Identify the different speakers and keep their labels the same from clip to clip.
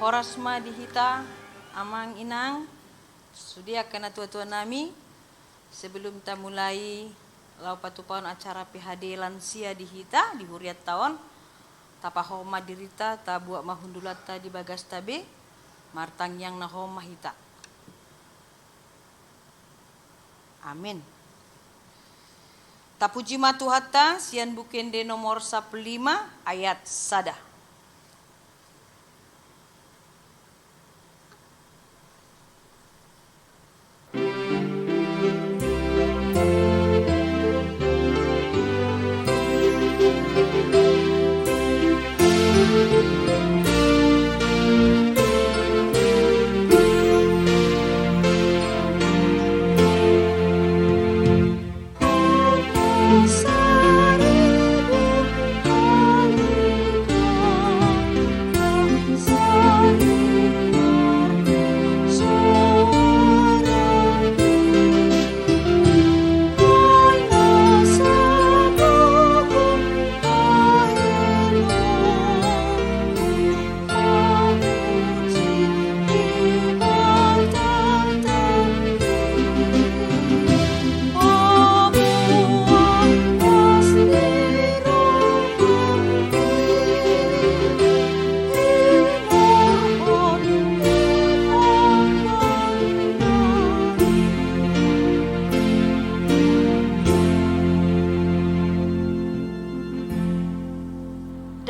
Speaker 1: Horasma dihita amang inang sudia kena tua-tua nami sebelum kita mulai lau patupaun acara PHD lansia dihita di huriat tahun tapaho madirita ta buat mahundulata di bagas tabe martang yang naho mahita. Amin. Tapuji matuhatta sian bukende nomor 15 ayat sada.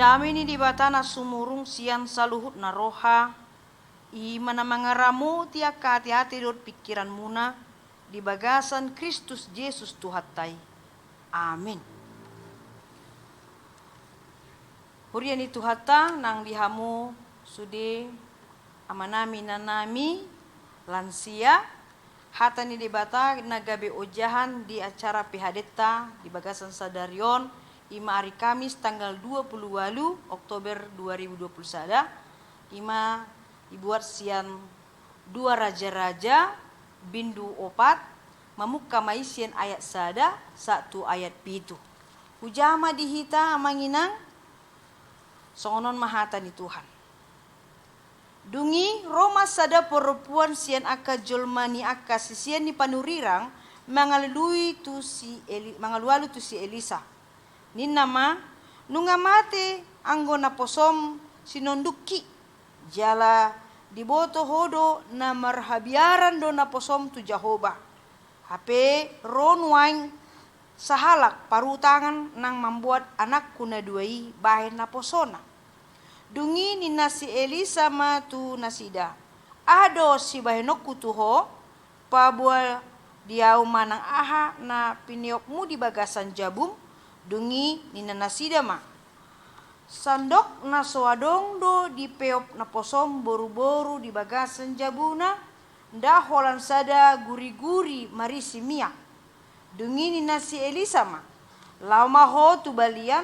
Speaker 1: Damini di batana sumurung sian saluhut na roha i mana mangaramu tiak hati-hati dot pikiran muna di bagasan Kristus Yesus Tuhattai. Amin. Huriani Tuhatta nang dihamu sude amanami nanami lansia hatani di bata nagabe ojahan di acara PHDta di bagasan Sadarion Ima hari Kamis tanggal 28 Oktober 2021 Ima dibuat sian dua raja-raja bindu opat memuka maisian ayat sada satu ayat pitu. Hujama dihita amanginang songonon mahatan di Tuhan. Dungi Roma sada perempuan sian aka jolmani aka sisian ni panurirang mangalualu tu si Elisa. Ninama nunga mate anggo na posom sinonduki jala diboto hodo na marhabiaran do na posom tu Jehovah. Hape ronwaing sahalak parutangan nang membuat anak kuna duai bahen na posona. Dungi ni nasi Elisa ma tu nasida. Ado si bahenokku tuho pabual diau manang aha na piniokmu di bagasan jabum. Dungi nina nasida ma sandok na soadong do di peop na posom boru-boru di bagasan jabuna nda holan sada guri-guri marisi mia. Dungi nina si Elisa ma lama ho tu balian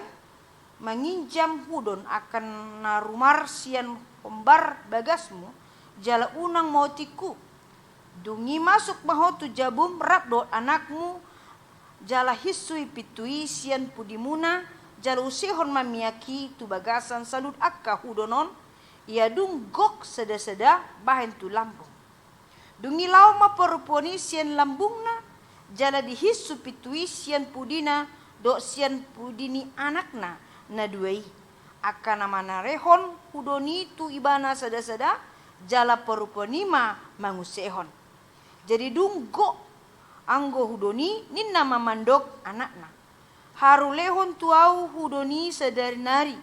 Speaker 1: menginjam hudon akan na rumar sian hombar bagasmu jala unang mautiku. Dungi masuk maho tu jabum rap do anakmu jala hisui pitui sian pudimuna jala usihon mamiaki tu bagasan salut akka hudonon ia dung gok seda-seda bahen tu lambung. Dungi lau ma perempuani sian lambungna jala dihisu pitui sian pudina do sian pudini anakna na duai akan namana rehon hudoni tu ibana seda-seda jala perempuani ma mangusehon. Jadi dung gok anggo hudoni ninna mamandok anakna. Haru lehon tuau hudoni sadari nari.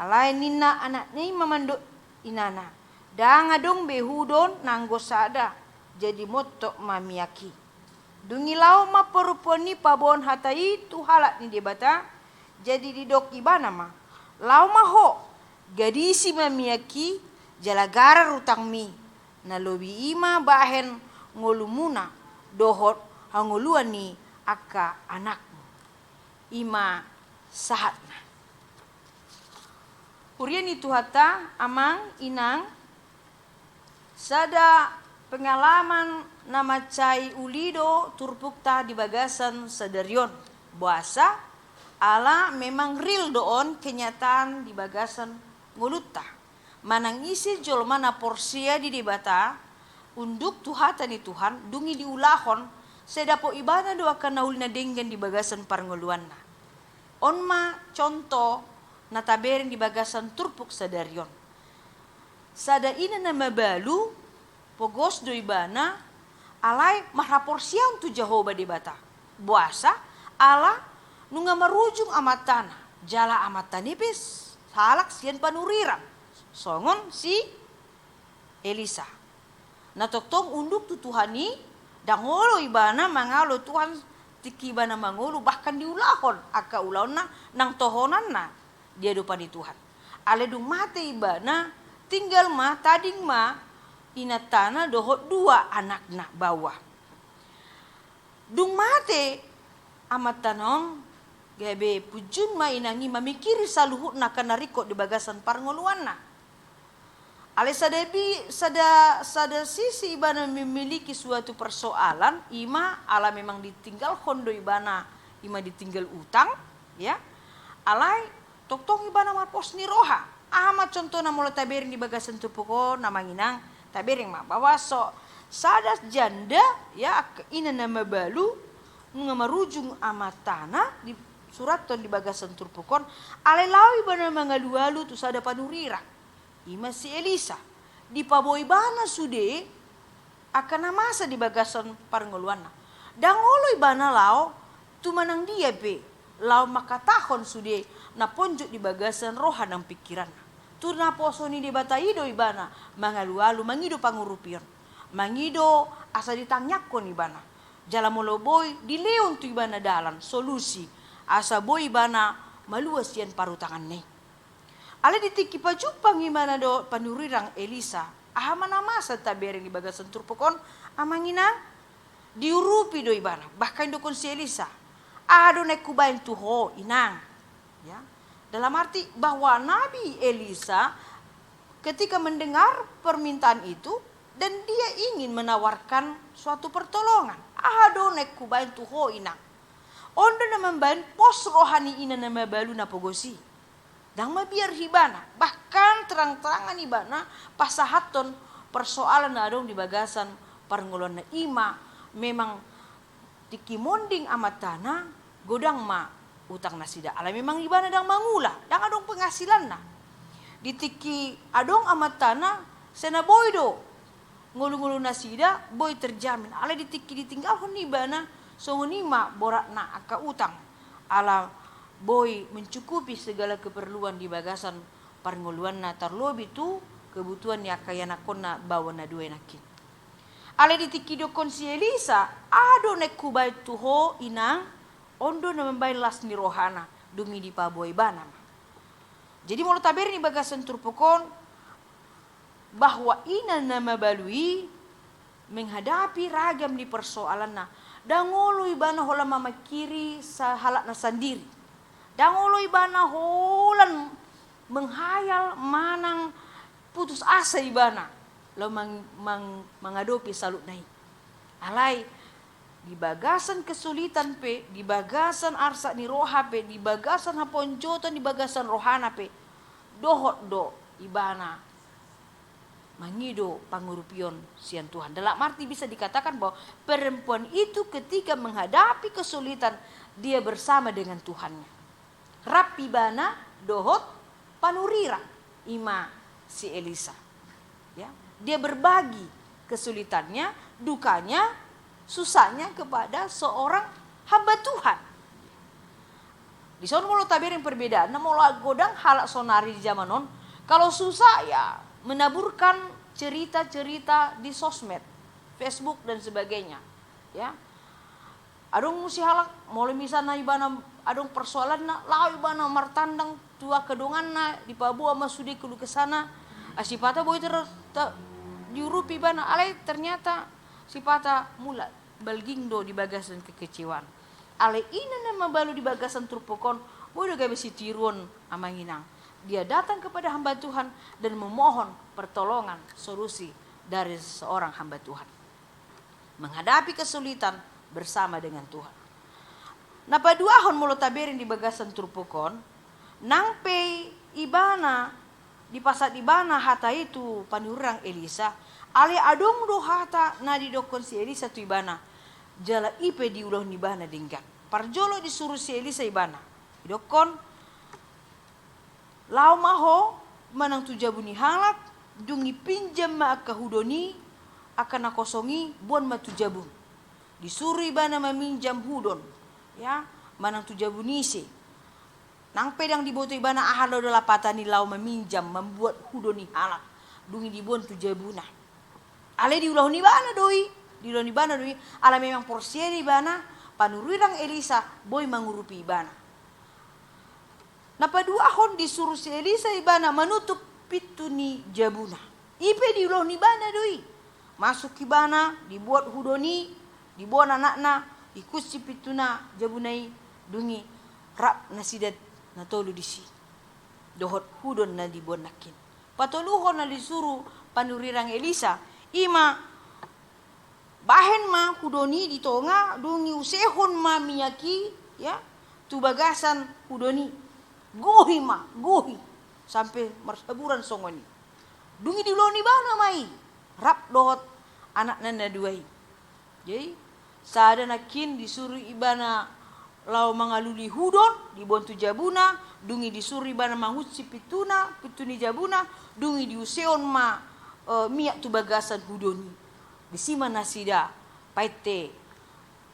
Speaker 1: Alai ninna anaknya mamandok inana. Danga dong behudon nanggo sada. Jadi motok mamiaki. Dungi lau ma peruponi pabon hatai tu halak ni debata. Jadi didok ibana ma. Lau ma ho. Gadisi mamiaki jalagara rutang mi. Na lobi ima bahen ngolumuna dohot hanguluan ni aka anakmu ima sahatna. Hurian itu hata amang inang sada pengalaman nama cai ulido turpukta di bagasan Sadarion buasa ala memang real doon kenyataan di bagasan ngulutta manangisi jolma na porsia di debata unduk tuhatani Tuhan dungi diulahon sedapo ibana doa kanaul na denggen di bagasan parngoluan na. Onma contoh na taberin di bagasan turpuk sadarion. Sada ina na mabalu pogos do ibana alai mahraporsia untuk Jehovah di bata. Buasa ala nunga marujung amat tanah jala amat tanipis salak sian panurirang songon si Elisa natoktong unduk tu Tuhani dangolo ibana mangalo Tuhan tiki ibana mangolo bahkan diulahon aka ulahon na nang tohonan na dia dupani Tuhan aledung mate ibana tinggal ma tading ma inatana dohot dua anak na bawah dung mate amat tanon gabe pujun ma inangi mamikiri saluhut na kanariko di bagasan parngoluan na ale sada sisi ibana memiliki suatu persoalan ima ala memang ditinggal hondo ibana ima ditinggal utang ya alai toktong ibana marpos ni roha ama contoh na mulai taberin di bagasan tupoko namanginang taberin ma bawa so sada janda ya ina nama balu nga marujung amat tanah di suraton di bagasan turpukon ale lawi bana mangalualu tu sada panurira ima si Elisa di paboi bana sude akan masa di bagasan parngoluana dangolo ibana lao tu manang dia pe lao makatahon sude na ponjok di bagasan roha nang pikiran tu na posoni di bataido ibana mangalualu mangido pangurupion mangido asa ditangyakon ibana jala molo boy di leon tu ibana dalan solusi asa boy ibana maluas yan parutangan ne ale ditiki pajupang ibana do panurirang Elisa ahamana masa taberin di bagasan turpukon amangina diurupi do ibana bahkan do kon si Elisa ado nek kubain tuho inang ya dalam arti bahwa Nabi Elisa ketika mendengar permintaan itu dan dia ingin menawarkan suatu pertolongan. Ahado nek kubain tuho inang. Ondo na membain pos rohani ina nama balu na pogosi. Dang mabiar hibana. Bahkan terang-terangan ibana pasahaton persoalan na adong di bagasan parngolon na ima. Memang tikimonding amat tanah godang ma utang nasida. Ala memang ibana dang mangula. Dang adong penghasilan na. Ditiki adong amat tanah senaboydo. Ngulu-ngulu nasida boy terjamin ala ditiki ditinggal honi bana songonima borak na aka utang ala boy mencukupi segala keperluan di bagasan parngoluan na tarlobi tu kebutuhan ya kaya nakon na bawa na dua nakin ala ditiki do konsi Elisa ado nek kubai tuho inang ondo na membain las ni rohana dumi di paboy bana jadi mau taberin di bagasan turpukon bahwa ina nama balui menghadapi ragam di persoalan na dangolo ibana hola mama kiri sahalak na sendiri dangolo ibana holan menghayal manang putus asa ibana lo mengadopi salut naik alai di bagasan kesulitan pe di bagasan arsa ni roha pe di bagasan haponjotan di bagasan rohana pe dohot do ibana mangido pangurupion sian Tuhan. Dalam arti bisa dikatakan bahwa perempuan itu ketika menghadapi kesulitan dia bersama dengan Tuhannya. Rapi bana dohot panurira ima si Elisa. Ya, dia berbagi kesulitannya, dukanya, susahnya kepada seorang hamba Tuhan. Di sana mau tabirin perbedaan, mau godang halak sonari di zaman non. Kalau susah ya menaburkan cerita-cerita di sosmed, Facebook dan sebagainya, ya. Adong musi halak mulai misalnya ibana adong persoalan na lau ibana martandang tua kedongan na di Papua masudi kulu kesana asipata boy diurupi ibana alai ternyata sipata mula balgingdo di bagasan kekecewaan alai ina nama balu di bagasan turpokon boy do gabe si tiruan amanginang. Dia datang kepada hamba Tuhan dan memohon pertolongan, solusi dari seorang hamba Tuhan. Menghadapi kesulitan bersama dengan Tuhan. Nah paduahon mulo taberin di bagasan turpukon, nangpe ibana di pasat di bana hata itu panurang Elisa ale adong do hata na di dokon si Elisa tu ibana jala ipe di ulah ni bana dingkat parjolo disuruh si Elisa ibana dokon lau maho manang tu jabuni halak dungi pinjam ma aka hudoni akan nakosongi bon ma tu jabun disuruh ibana meminjam hudon ya manang tu jabuni se nang pedang di boto ibana ahalo adalah patani lau meminjam membuat hudoni halak dungi di bon tu jabuna ale di ulah ni bana doi di ulah ni bana doi ala memang porsier ibana panurirang Elisa boy mangurupi ibana napa dua hon disuruh si Elisa ibana menutup pintu ni jabuna ipe di ulah ni bana doi masuk ibana dibuat hudoni dibuat anakna ikusi pituna jabunai dungi rap nasidat na tolu di si dohot hudon na di bonakin patoluhon na disuruh panurirang Elisa ima bahen ma hudoni di tonga dungi usehon ma miyaki ya tu bagasan hudoni gohi sampai marsaburan songoni dungi di loni bana mai rap dohot anak nana duai jadi sada nakin disuruh ibana lau mangaluli hudon di bontu jabuna dungi disuruh ibana mangutsi pituni jabuna dungi diuseon ma miak tu bagasan hudoni disima nasida paite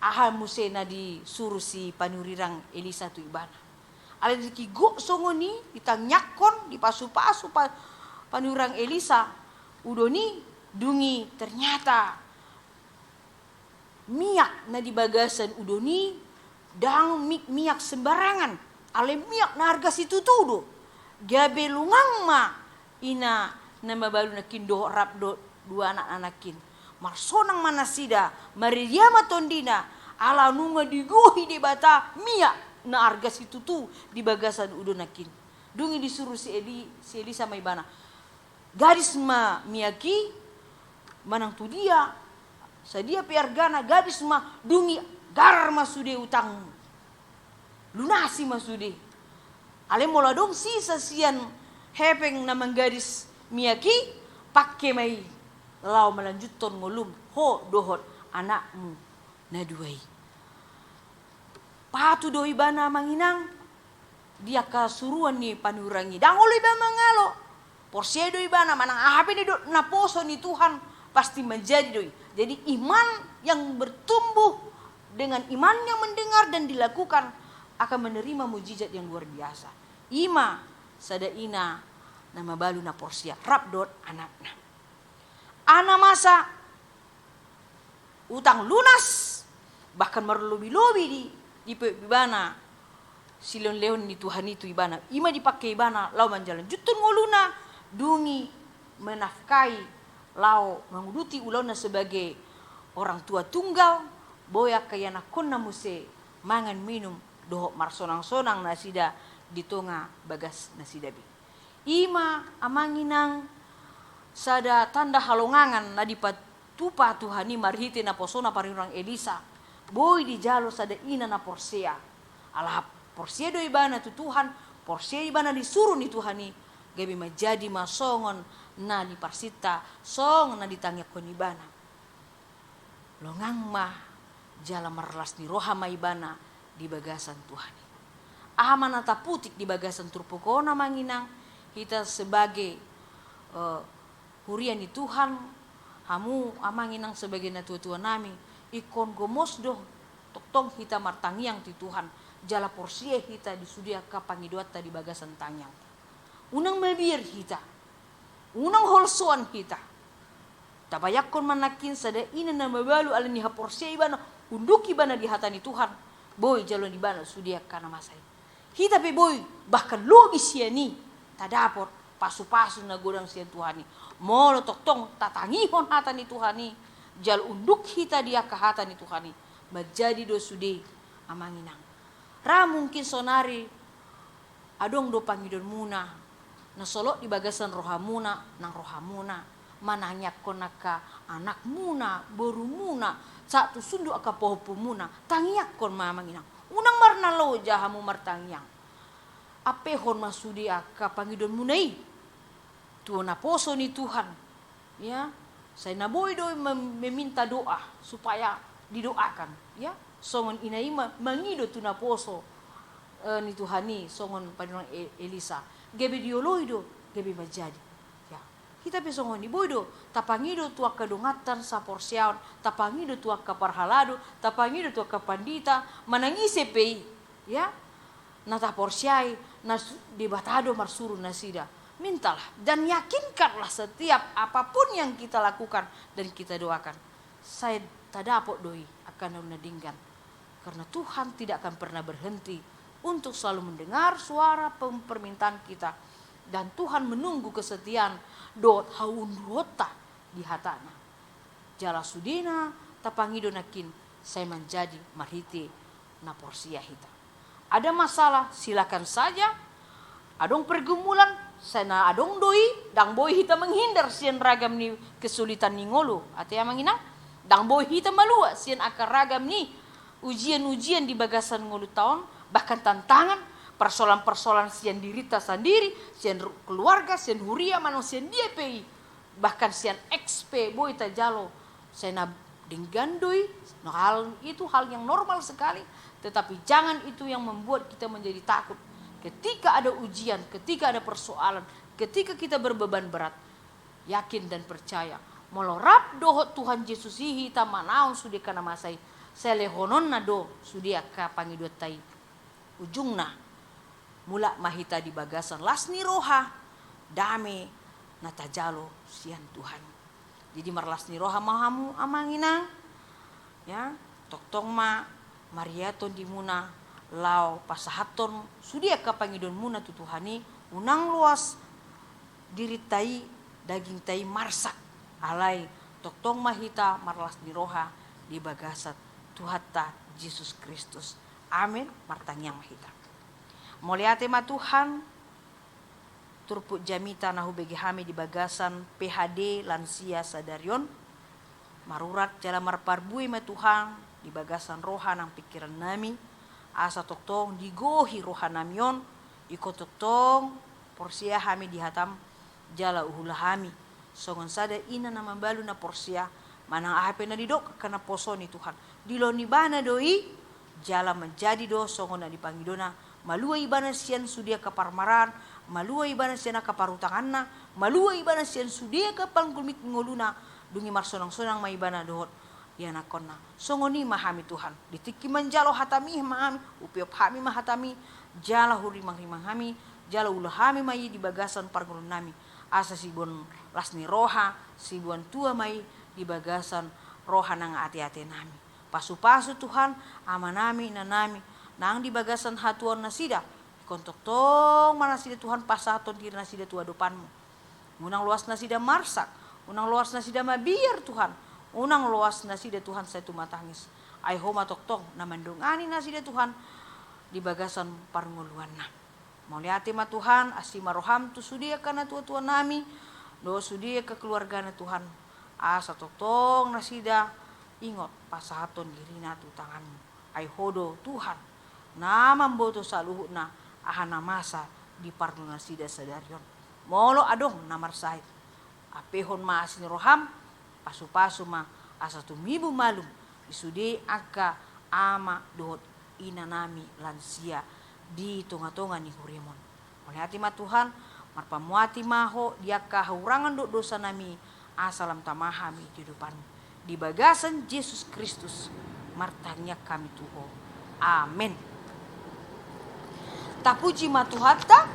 Speaker 1: ahal musena disuruh si panurirang Elisa tu ibana ala diki go songoni ditanyakon dipasu-pasu panurang Elisa udoni dungi ternyata miak na di bagasan udoni dang miak sembarangan ale miak na harga situ tudo gabe lungang ma ina nama balu nakin do rap do dua anak-anakin marsonang manasida mariama tondina ala nunga diguhi di bata miak na harga situ tu di bagasan udonakin dungi disuruh si Elisa mai bana gadis ma miyaki manang tu dia sadia piargana gadis ma dungi gar masude utang lunasi masude ale mola dong sisa sian hepeng na manggadis miyaki pakke mai lau melanjutton ngolum ho dohot anakmu na duai patu doi bana manginang dia kasuruan ni panurangi dangolo iba mangalo porsedo ibana manang ahape ni do na poso ni Tuhan pasti menjadi doi jadi iman yang bertumbuh dengan iman yang mendengar dan dilakukan akan menerima mujizat yang luar biasa. Ima sadaina nama balu na porsia rabdot anakna. Ana masa utang lunas bahkan merlobi-lobi di ibana silon leon ni Tuhan itu ibana. Ima dipakai ibana lau manjalan jutun ngoluna dungi menafkai lau menguduti ulona sebagai orang tua tunggal boya kaya nakonna muse mangan minum dohok marsonang-sonang nasida di tonga bagas nasidabi ima amanginang sada tanda halongangan na dipatupa Tuhani marhiti na posona parirang Elisa boy di jalo sada ina na porsea ala porsea do ibana tu Tuhan porsea ibana disuruh ni Tuhani gabi majadi masongon na di parsita song na ditangyak kon ibana longang mah jala marlas ni roha maibana di bagasan Tuhan. Ahamana taputik di bagasan turpukona manginang kita sebagai hurian di Tuhan hamu amanginang sebagai natua-tua nami ikon gomos doh toktong kita martangiang ti Tuhan jala porsie kita disudia ka pangiduata di bagasan tangyang. Unang mabir kita. Unang holsoan kita. Tabayakon manakin sada ina na mabalu ala ni haporsie ibana unduki bana di hatani Tuhan boy jalon di bana sudia kana masai kita pe boy bahkan logi siani tadapot pasu-pasu na godang sian Tuhani molo toktong tatangihon hatani Tuhani jal unduk kita dia ka hatani Tuhani majadi do sude amanginang ra mungkin sonari adong do pangidon muna na solok di bagasan rohamuna nang rohamuna mananyak konaka anak muna boru muna satu sundu aka pohopu muna tangiak kon mamang inang unang marna loja hamu martangiang ape hon masudi aka pangidon munai Tuh naposo ni Tuhan. Ya, saya naboi doi meminta doa supaya didoakan. Ya, songon inaima mangido tu naposo ni Tuhan ni songon panong Elisa. Gebe dioloido, gebe majadi. Ya, kita pesongon ni boido, tapangido tua kedongatan sa porsiaon, tapangido tua kaparhalado, tapangido tua kapandita, manangise pei. Ya, nata porsiai, nas dibatado marsuru nasida. Mintalah dan yakinkanlah setiap apapun yang kita lakukan dan kita doakan. Saya tak dapat doi akan menadingkan. Karena Tuhan tidak akan pernah berhenti untuk selalu mendengar suara permintaan kita. Dan Tuhan menunggu kesetiaan dot haun rota di hatana. Jala sudina tapangido nakin saya menjadi marhiti na porsia hita. Ada masalah silakan saja. Adong pergumulan sana adong doi dang boy hita menghindar sian ragam ni kesulitan ni ngolo atau yang mangina dang boy hita malua sian akar ragam ni ujian-ujian di bagasan ngolo tahun bahkan tantangan persoalan-persoalan sian dirita sendiri sian keluarga sian huria manusia dia pei bahkan sian XP boy tajalo sana dinggandoi hal itu hal yang normal sekali tetapi jangan itu yang membuat kita menjadi takut. Ketika ada ujian, ketika ada persoalan, ketika kita berbeban berat, yakin dan percaya. Melorap dohot Tuhan Yesus hihi tamanaon sudah kana masai. Selehonon na do sudia ka pangidot tai. Ujungna mula mahita di bagasan lasni roha dame natajalo sian Tuhan. Jadi marlasni roha mahamu amangina. Ya, toktong ma mariaton di muna lau pasahaton sudia kapangidon muna tutuhani unang luas diri tai daging tai marsak alai toktong mahita marlas niroha di bagasat Tuhata Yesus Kristus. Amin. Martangyang mahita. Moliate ma Tuhan turput jamita nahu begi hami di bagasan PHD lansia sadarion marurat jala marparbui ma Tuhan di bagasan roha nang pikiran nami. Asa toktong digohi rohanamion iko toktong porsia hami dihatam jala uhula hami songon sada ina nama balu na porsia manang ahape na didok kana poso ni Tuhan dilo ni bana doi jala menjadi do songon na dipangidona malua ibana sian sudia kaparmaran malua ibana sian kaparutanganna malua ibana sian sudia kapangkulmit ngoluna dungi marsonang-sonang maibana dohot ya nakonna songoni mahami Tuhan ditiki manjalo hatami mahami upiop hami mahatami jala hurimang rimang hami jala ulah hami mai di bagasan pargulun nami asa sibon lasni roha sibuan tua mai di bagasan roha nang ati-ati nami pasu-pasu Tuhan amanami nanami nang di bagasan hatuan nasida kontok tong mana sida Tuhan pasaton diri nasida tua depanmu unang luas nasida marsak unang luas nasida mabiar Tuhan unang luas nasida Tuhan saya tu matangis. Ai homa toktong na mandungani nasida Tuhan di bagasan parnguluanna. Moliati ma Tuhan asima roham tu sudia kana tua-tua nami do sudia ke keluarga na Tuhan. Asa toktong nasida ingot pasahaton dirina tu tanganmu. Ai hodo Tuhan nama mboto saluhuna ahana masa di parnu nasida sadarion. Molo adong namar sahid. Apehon ma asin roham pasu-pasu ma asa tumibu malum isude aka ama dohot ina nami lansia di tonga-tonga ni hurimon. Oleh hati ma Tuhan marpamuati maho dia kahurangan do dosa nami asalam tamahami di depan di bagasan Yesus Kristus martanya kami tuho. Amin. Tapuji ma Tuhata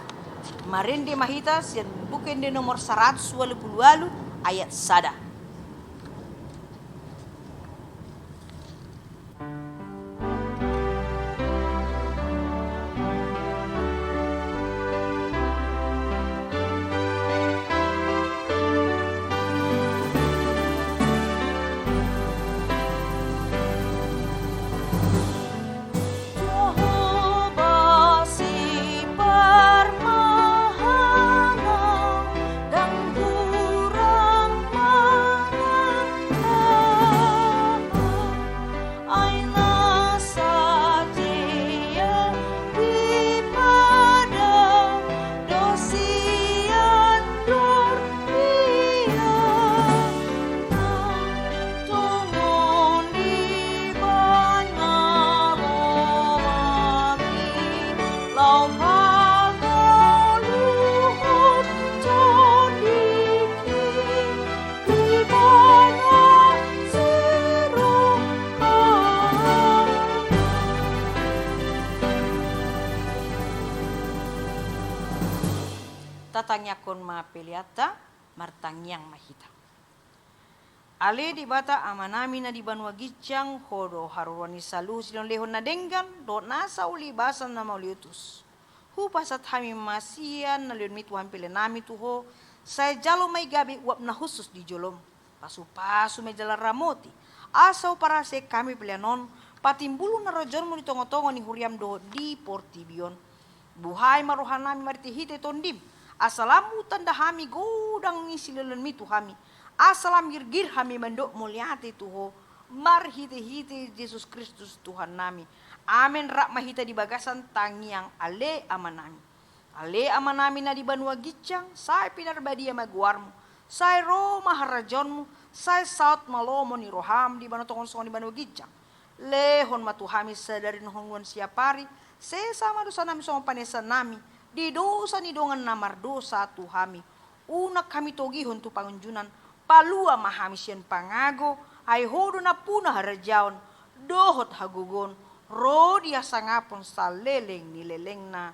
Speaker 1: marende mahita sian bukan de nomor 128 ayat sada.
Speaker 2: Dan kurang
Speaker 1: kau mengeluhkan jadiki di mana serongkang. Tatangnyakon mapeliata martangyang mahita. Ale di bata amanami na di banwa gicang hodo harurani salu silon lehon na denggan do nasa uli basan na mauliutus. Hupasat hami masian na leon mituhan pile nami tuho saya jalo may gabi uap na husus di jolom. Pasu-pasu may jala ramoti. Asaw para se kami pilianon patimbulu na rajon mo di tongo-tongo ni huriam do di portibion. Buhay maruhan nami martihite tondim. Asalamu tanda hami godang ngisilelan mitu hami. Asalam gir-gir hami mendok mulyati tuho. Marhite-hite Yesus Kristus Tuhan nami. Amin rak mahita di bagasan tangiang ale amanami. Ale amanami na di banua gicang. Say pinarbadia maguarmu. Say Roma harajonmu. Say saut malomo ni roham di banotong songon di banua gicang. Lehon matuhami sadarin hongon siapari. Sesama dosa nami songon panesan nami. Di dosa ni dongan namar dosa tuhami. Unak kami togihon tu pangunjunan. Palua mahami sian pangago. Ay hodo na puna harajaon. Dohot hagugon. Rodia sangapon sa leleng ni leleng na.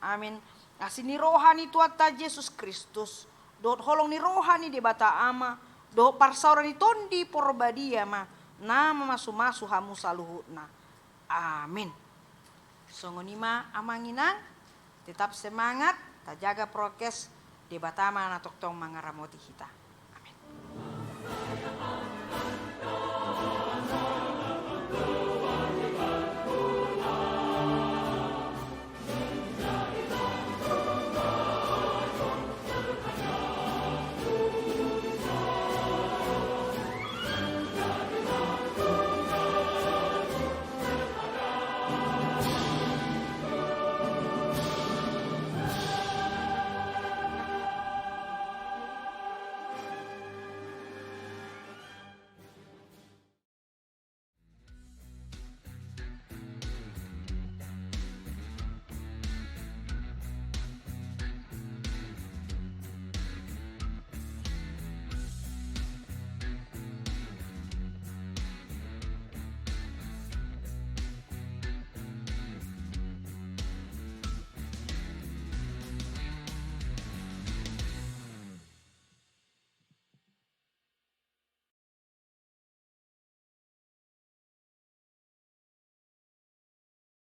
Speaker 1: Amin. Asin ni rohani tuata Yesus Kristus. Dohot holong ni rohani di bata ama. Dohot parsaura ni tondi porbadia ma. Nama masu-masu hamu saluhut na. Amin. Songonima amanginang. Tetap semangat, tak jaga prokes, debatama na toktong mga ramoti kita.